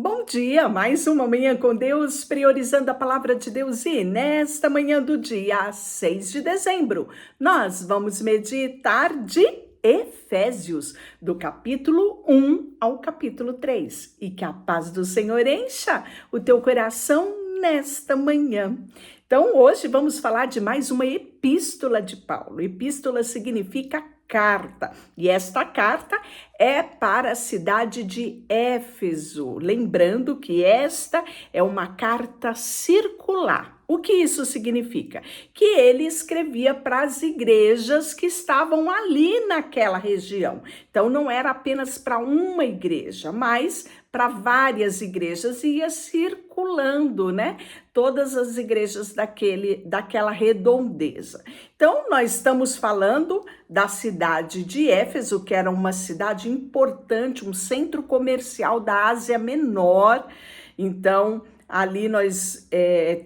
Bom dia, mais uma manhã com Deus, priorizando a palavra de Deus. E nesta manhã do dia 6 de dezembro, nós vamos meditar de Efésios, do capítulo 1 ao capítulo 3. E que a paz do Senhor encha o teu coração nesta manhã. Então, hoje vamos falar de mais uma epístola de Paulo. Epístola significa carta, e esta carta é para a cidade de Éfeso. Lembrando que esta é uma carta circular. O que isso significa? Que ele escrevia para as igrejas que estavam ali naquela região. Então, não era apenas para uma igreja, mas para várias igrejas, e ia circulando, né? Todas as igrejas daquela redondeza. Então, nós estamos falando da cidade de Éfeso, que era uma cidade importante, um centro comercial da Ásia Menor. Então, ali nós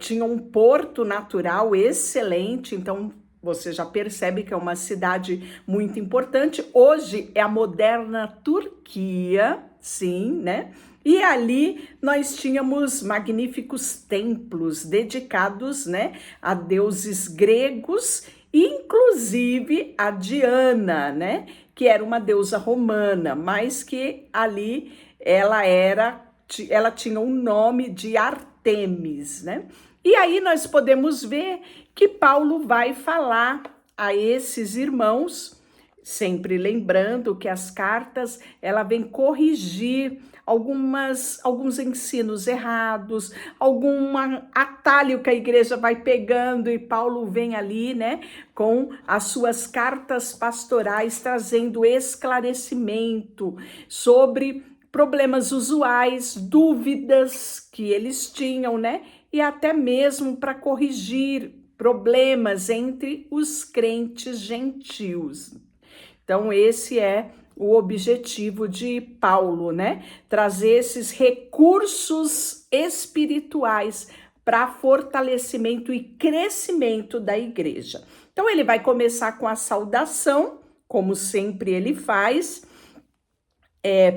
tinha um porto natural excelente, então você já percebe que é uma cidade muito importante. Hoje é a moderna Turquia, sim, né? E ali nós tínhamos magníficos templos dedicados, né, a deuses gregos, inclusive a Diana, né, que era uma deusa romana, mas que ali ela tinha o nome de Artemis, né? E aí nós podemos ver que Paulo vai falar a esses irmãos, sempre lembrando que as cartas, ela vem corrigir alguns ensinos errados, algum atalho que a igreja vai pegando, e Paulo vem ali, né, com as suas cartas pastorais, trazendo esclarecimento sobre problemas usuais, dúvidas que eles tinham, né, e até mesmo para corrigir problemas entre os crentes gentios. Então, esse é o objetivo de Paulo, né? Trazer esses recursos espirituais para fortalecimento e crescimento da igreja. Então, ele vai começar com a saudação, como sempre ele faz.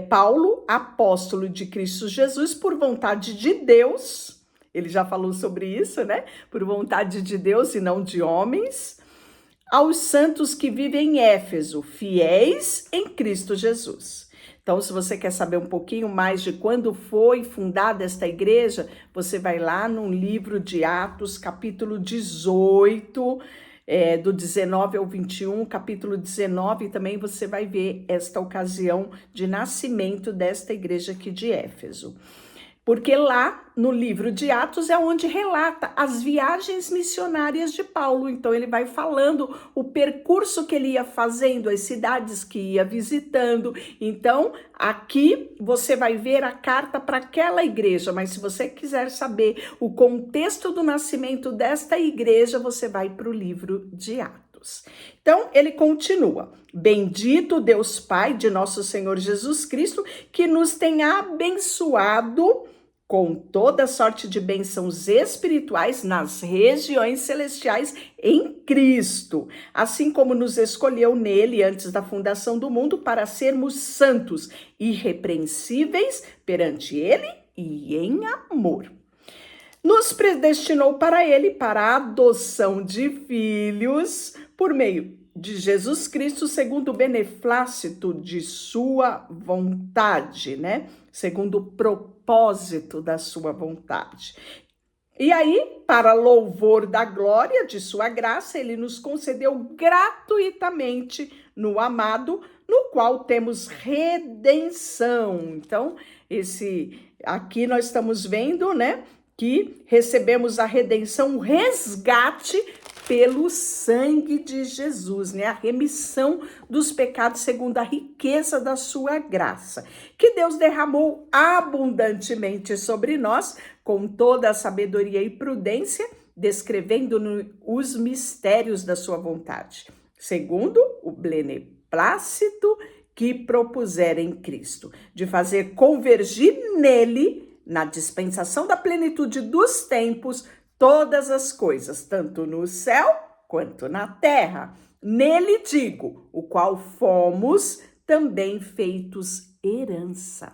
Paulo, apóstolo de Cristo Jesus, por vontade de Deus. Ele já falou sobre isso, né? Por vontade de Deus e não de homens. Aos santos que vivem em Éfeso, fiéis em Cristo Jesus. Então, se você quer saber um pouquinho mais de quando foi fundada esta igreja, você vai lá no livro de Atos, capítulo 18, do 19 ao 21, capítulo 19, também você vai ver esta ocasião de nascimento desta igreja aqui de Éfeso. Porque lá no livro de Atos é onde relata as viagens missionárias de Paulo. Então ele vai falando o percurso que ele ia fazendo, as cidades que ia visitando. Então aqui você vai ver a carta para aquela igreja, mas se você quiser saber o contexto do nascimento desta igreja, você vai para o livro de Atos. Então, ele continua: bendito Deus Pai de nosso Senhor Jesus Cristo, que nos tem abençoado com toda sorte de bênçãos espirituais nas regiões celestiais em Cristo, assim como nos escolheu nele antes da fundação do mundo para sermos santos, irrepreensíveis perante ele e em amor. Nos predestinou para ele, para a adoção de filhos, por meio de Jesus Cristo, segundo o beneplácito de sua vontade, né? Segundo o propósito da sua vontade. E aí, para louvor da glória de sua graça, ele nos concedeu gratuitamente no amado, no qual temos redenção. Então, aqui nós estamos vendo, né, que recebemos a redenção, o resgate pelo sangue de Jesus, né? A remissão dos pecados segundo a riqueza da sua graça, que Deus derramou abundantemente sobre nós, com toda a sabedoria e prudência, descrevendo os mistérios da sua vontade, segundo o beneplácito que propusera em Cristo, de fazer convergir nele, na dispensação da plenitude dos tempos, todas as coisas, tanto no céu quanto na terra. Nele digo, o qual fomos também feitos herança.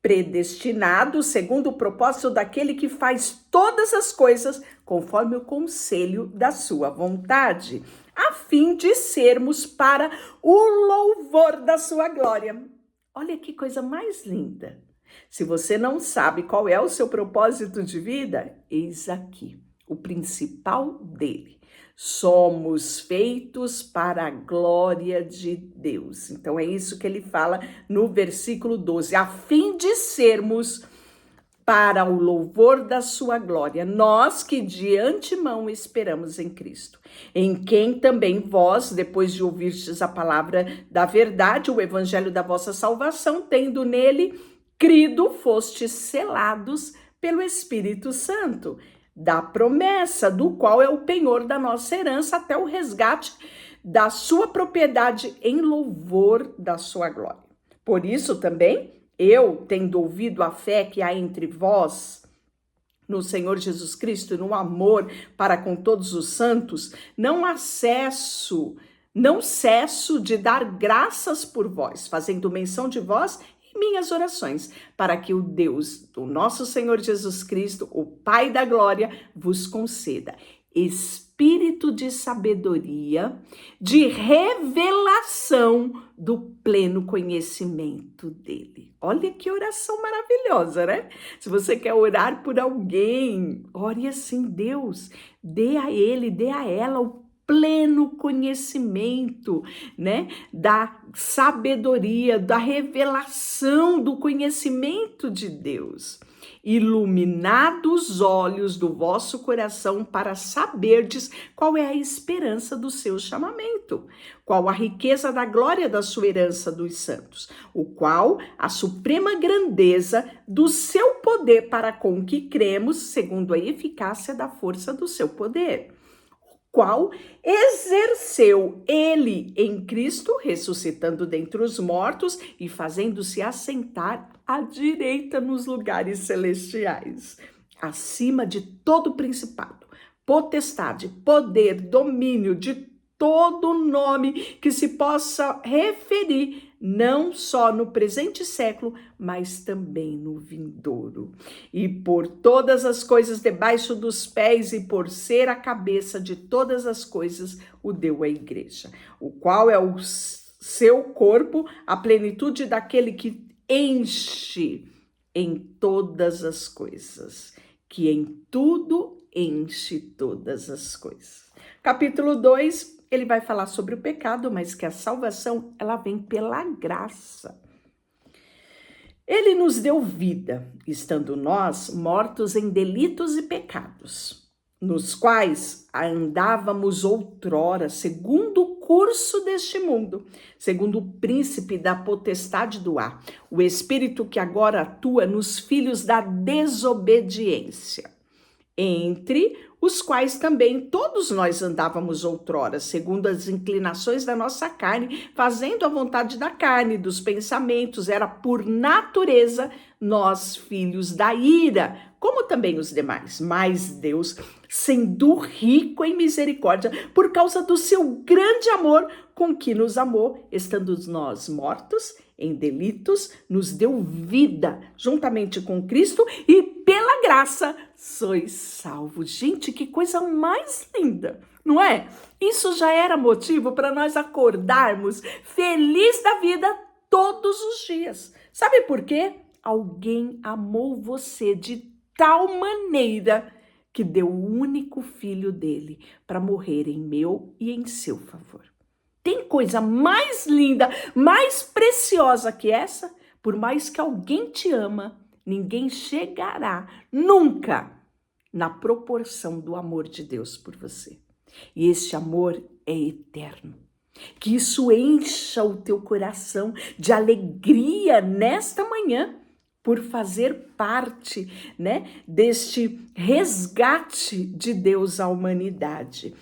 predestinado segundo o propósito daquele que faz todas as coisas conforme o conselho da sua vontade, a fim de sermos para o louvor da sua glória. Olha que coisa mais linda. Se você não sabe qual é o seu propósito de vida, eis aqui o principal dele. Somos feitos para a glória de Deus. Então é isso que ele fala no versículo 12, a fim de sermos para o louvor da sua glória, nós que de antemão esperamos em Cristo, em quem também vós, depois de ouvirdes a palavra da verdade, o evangelho da vossa salvação, tendo nele crido, fostes selados pelo Espírito Santo, da promessa, do qual é o penhor da nossa herança até o resgate da sua propriedade em louvor da sua glória. Por isso também, eu, tendo ouvido a fé que há entre vós, no Senhor Jesus Cristo, no amor para com todos os santos, não cesso de dar graças por vós, fazendo menção de vós minhas orações, para que o Deus do nosso Senhor Jesus Cristo, o Pai da glória, vos conceda espírito de sabedoria, de revelação do pleno conhecimento dele. Olha que oração maravilhosa, né? Se você quer orar por alguém, ore assim: Deus, dê a ele, dê a ela o pleno conhecimento, né, da sabedoria, da revelação do conhecimento de Deus. Iluminados os olhos do vosso coração para saberdes qual é a esperança do seu chamamento, qual a riqueza da glória da sua herança dos santos, o qual a suprema grandeza do seu poder para com que cremos, segundo a eficácia da força do seu poder, qual exerceu ele em Cristo, ressuscitando dentre os mortos e fazendo-se assentar à direita nos lugares celestiais, acima de todo principado, potestade, poder, domínio, de todo nome que se possa referir, não só no presente século, mas também no vindouro. E por todas as coisas debaixo dos pés, e por ser a cabeça de todas as coisas, o deu à igreja, o qual é o seu corpo, a plenitude daquele que enche em todas as coisas, que em tudo enche todas as coisas. Capítulo 2, ele vai falar sobre o pecado, mas que a salvação, ela vem pela graça. Ele nos deu vida, estando nós mortos em delitos e pecados, nos quais andávamos outrora, segundo o curso deste mundo, segundo o príncipe da potestade do ar, o espírito que agora atua nos filhos da desobediência, entre os quais também todos nós andávamos outrora, segundo as inclinações da nossa carne, fazendo a vontade da carne, dos pensamentos, era por natureza nós filhos da ira, como também os demais. Mas Deus, sendo rico em misericórdia, por causa do seu grande amor com que nos amou, estando nós mortos em delitos, nos deu vida juntamente com Cristo e pela graça sois salvos. Gente, que coisa mais linda, não é? Isso já era motivo para nós acordarmos feliz da vida todos os dias. Sabe por quê? Alguém amou você de tal maneira que deu o único filho dele para morrer em meu e em seu favor. Tem coisa mais linda, mais preciosa que essa? Por mais que alguém te ama, ninguém chegará nunca na proporção do amor de Deus por você. E esse amor é eterno. Que isso encha o teu coração de alegria nesta manhã por fazer parte, né, deste resgate de Deus à humanidade.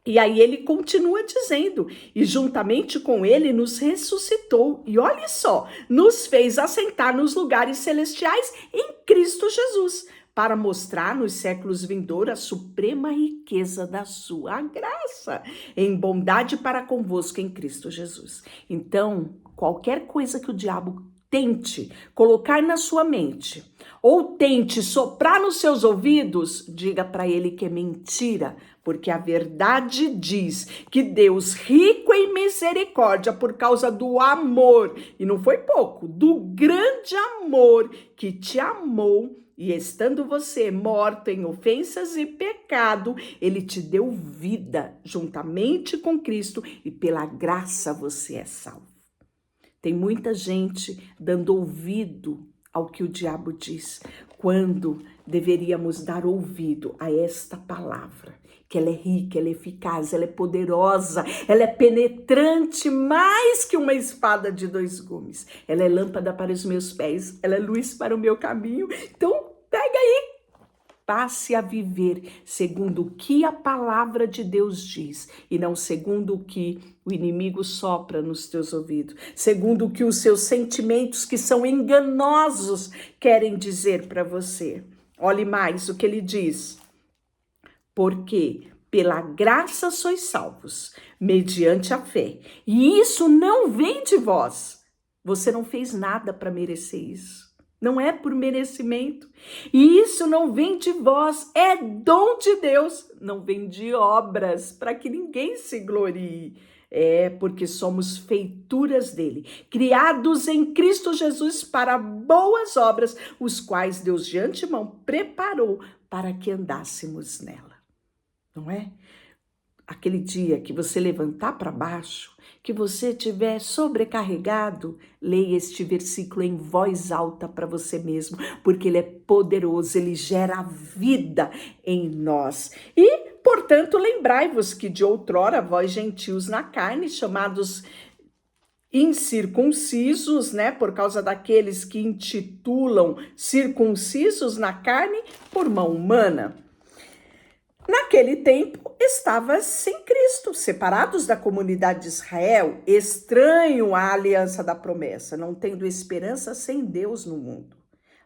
E aí ele continua dizendo, e juntamente com ele nos ressuscitou, e olha só, nos fez assentar nos lugares celestiais em Cristo Jesus, para mostrar nos séculos vindouros a suprema riqueza da sua graça, em bondade para convosco em Cristo Jesus. Então, qualquer coisa que o diabo tente colocar na sua mente ou tente soprar nos seus ouvidos, diga para ele que é mentira, porque a verdade diz que Deus, rico em misericórdia, por causa do amor, e não foi pouco, do grande amor que te amou, e estando você morto em ofensas e pecado, ele te deu vida juntamente com Cristo, e pela graça você é salvo. Tem muita gente dando ouvido ao que o diabo diz, quando deveríamos dar ouvido a esta palavra, que ela é rica, ela é eficaz, ela é poderosa, ela é penetrante mais que uma espada de 2 gumes. Ela é lâmpada para os meus pés, ela é luz para o meu caminho. Então, pega aí. Passe a viver segundo o que a palavra de Deus diz e não segundo o que o inimigo sopra nos teus ouvidos, segundo o que os seus sentimentos, que são enganosos, querem dizer para você. Olhe mais o que ele diz. Porque pela graça sois salvos, mediante a fé. E isso não vem de vós. Você não fez nada para merecer isso. Não é por merecimento. E isso não vem de vós, é dom de Deus. Não vem de obras, para que ninguém se glorie. É porque somos feituras dele, criados em Cristo Jesus para boas obras, os quais Deus de antemão preparou para que andássemos nela. Não é? Aquele dia que você levantar para baixo, que você estiver sobrecarregado, leia este versículo em voz alta para você mesmo, porque ele é poderoso, ele gera vida em nós. E, portanto, lembrai-vos que de outrora vós gentios na carne, chamados incircuncisos, né, por causa daqueles que intitulam circuncisos na carne por mão humana. Naquele tempo, estava sem Cristo, separados da comunidade de Israel, estranho à aliança da promessa, não tendo esperança sem Deus no mundo.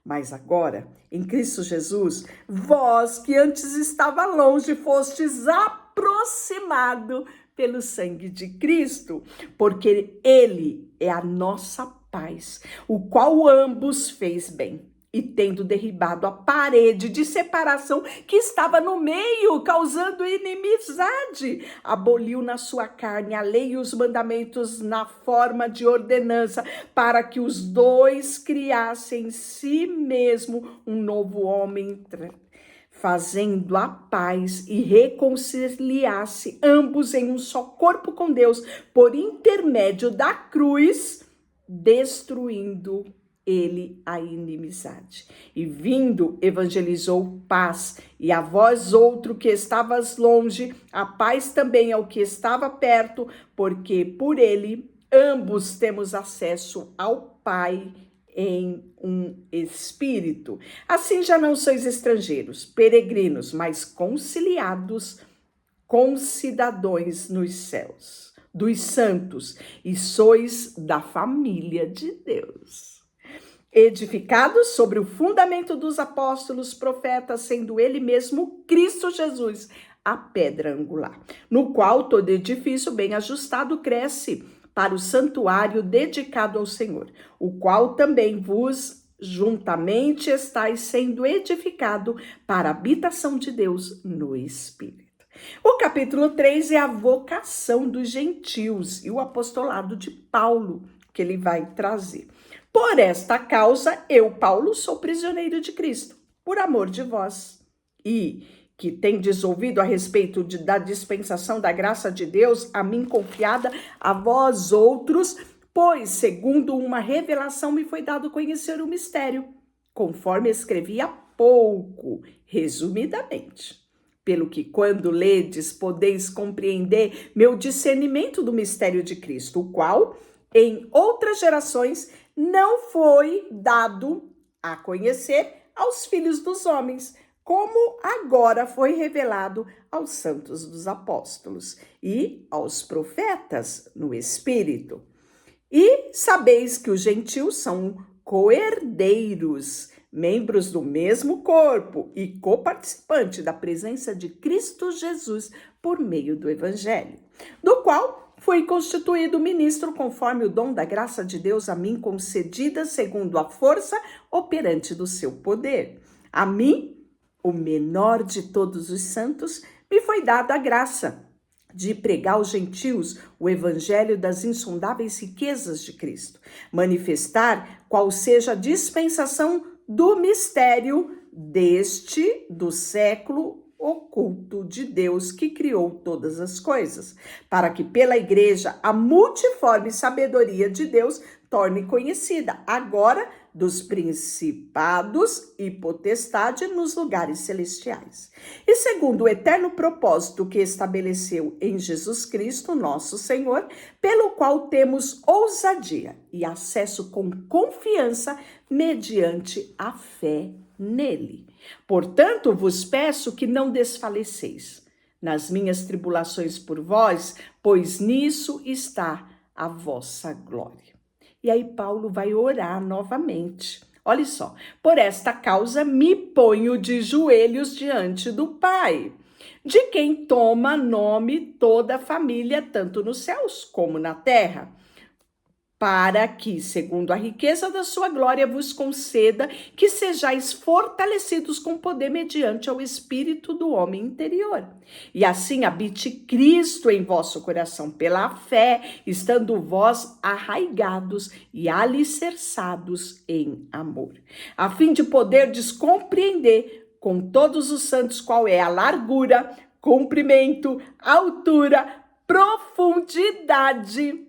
Mas agora, em Cristo Jesus, vós que antes estava longe, fostes aproximado pelo sangue de Cristo, porque ele é a nossa paz, o qual ambos fez bem. E tendo derribado a parede de separação que estava no meio, causando inimizade, aboliu na sua carne a lei e os mandamentos na forma de ordenança, para que os dois criassem em si mesmo um novo homem, fazendo a paz e reconciliasse ambos em um só corpo com Deus, por intermédio da cruz, destruindo ele a inimizade. E vindo, evangelizou paz, e a vós outro que estavas longe, a paz também ao que estava perto, porque por ele ambos temos acesso ao Pai em um espírito. Assim já não sois estrangeiros, peregrinos, mas conciliados, concidadãos nos céus, dos santos, e sois da família de Deus. Edificados sobre o fundamento dos apóstolos, profetas, sendo ele mesmo Cristo Jesus, a pedra angular, no qual todo edifício bem ajustado cresce para o santuário dedicado ao Senhor, o qual também vos juntamente estáis sendo edificado para a habitação de Deus no Espírito. O capítulo 3 é a vocação dos gentios e o apostolado de Paulo, que ele vai trazer. Por esta causa, eu, Paulo, sou prisioneiro de Cristo, por amor de vós, e que tendes ouvido a respeito da dispensação da graça de Deus, a mim confiada, a vós outros, pois, segundo uma revelação, me foi dado conhecer o mistério, conforme escrevi há pouco, resumidamente. Pelo que, quando ledes, podeis compreender meu discernimento do mistério de Cristo, o qual, em outras gerações, não foi dado a conhecer aos filhos dos homens, como agora foi revelado aos santos dos apóstolos e aos profetas no Espírito. E sabeis que os gentios são coherdeiros, membros do mesmo corpo e coparticipante da presença de Cristo Jesus por meio do Evangelho, do qual fui constituído ministro conforme o dom da graça de Deus a mim concedida segundo a força operante do seu poder. A mim, o menor de todos os santos, me foi dada a graça de pregar aos gentios o evangelho das insondáveis riquezas de Cristo, manifestar qual seja a dispensação do mistério do século oculto de Deus que criou todas as coisas, para que pela igreja a multiforme sabedoria de Deus torne conhecida agora dos principados e potestade nos lugares celestiais. E segundo o eterno propósito que estabeleceu em Jesus Cristo, nosso Senhor, pelo qual temos ousadia e acesso com confiança mediante a fé nele. Portanto, vos peço que não desfaleceis nas minhas tribulações por vós, pois nisso está a vossa glória. E aí Paulo vai orar novamente. Olha só, por esta causa me ponho de joelhos diante do Pai, de quem toma nome toda a família, tanto nos céus como na terra, para que, segundo a riqueza da sua glória, vos conceda que sejais fortalecidos com poder mediante ao espírito do homem interior. E assim habite Cristo em vosso coração pela fé, estando vós arraigados e alicerçados em amor, a fim de poderdes compreender com todos os santos qual é a largura, comprimento, altura, profundidade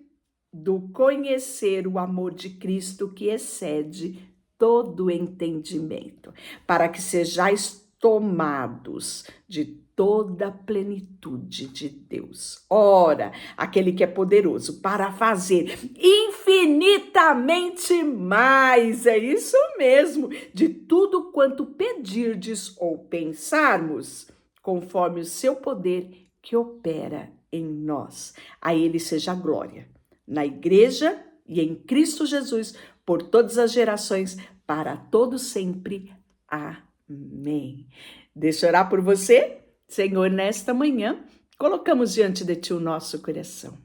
do conhecer o amor de Cristo que excede todo entendimento, para que sejais tomados de toda a plenitude de Deus. Ora, aquele que é poderoso para fazer infinitamente mais, é isso mesmo, de tudo quanto pedirdes ou pensarmos, conforme o seu poder que opera em nós. A ele seja a glória na igreja e em Cristo Jesus, por todas as gerações, para todos sempre. Amém. Deixa eu orar por você. Senhor, nesta manhã, colocamos diante de Ti o nosso coração.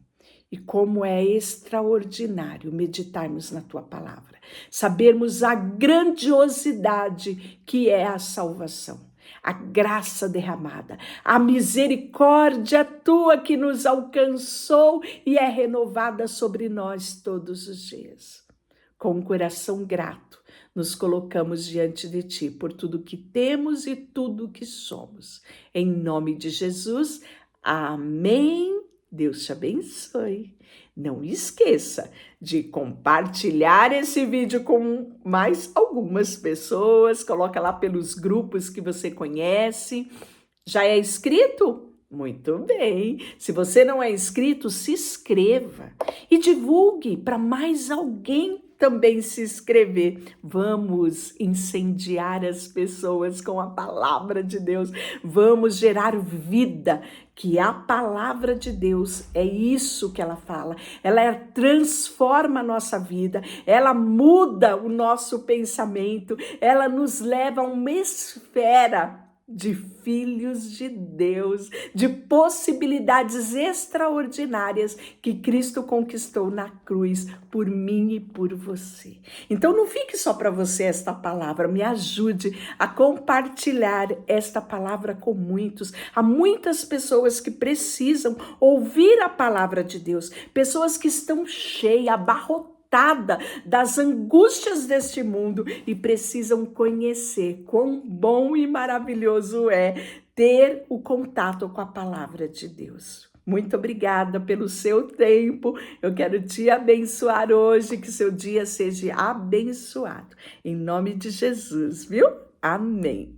E como é extraordinário meditarmos na Tua palavra, sabermos a grandiosidade que é a salvação, a graça derramada, a misericórdia Tua que nos alcançou e é renovada sobre nós todos os dias. Com um coração grato, nos colocamos diante de Ti por tudo que temos e tudo que somos. Em nome de Jesus, amém. Deus te abençoe. Não esqueça de compartilhar esse vídeo com mais algumas pessoas. Coloca lá pelos grupos que você conhece. Já é inscrito? Muito bem. Se você não é inscrito, se inscreva e divulgue para mais alguém também se inscrever. Vamos incendiar as pessoas com a palavra de Deus. Vamos gerar vida, que a palavra de Deus é isso que ela fala. Ela transforma a nossa vida, ela muda o nosso pensamento, ela nos leva a uma esfera de filhos de Deus, de possibilidades extraordinárias que Cristo conquistou na cruz por mim e por você. Então não fique só para você esta palavra, me ajude a compartilhar esta palavra com muitos. Há muitas pessoas que precisam ouvir a palavra de Deus, pessoas que estão cheias, abarrotadas das angústias deste mundo e precisam conhecer quão bom e maravilhoso é ter o contato com a palavra de Deus. Muito obrigada pelo seu tempo. Eu quero te abençoar hoje, que seu dia seja abençoado. Em nome de Jesus, viu? Amém.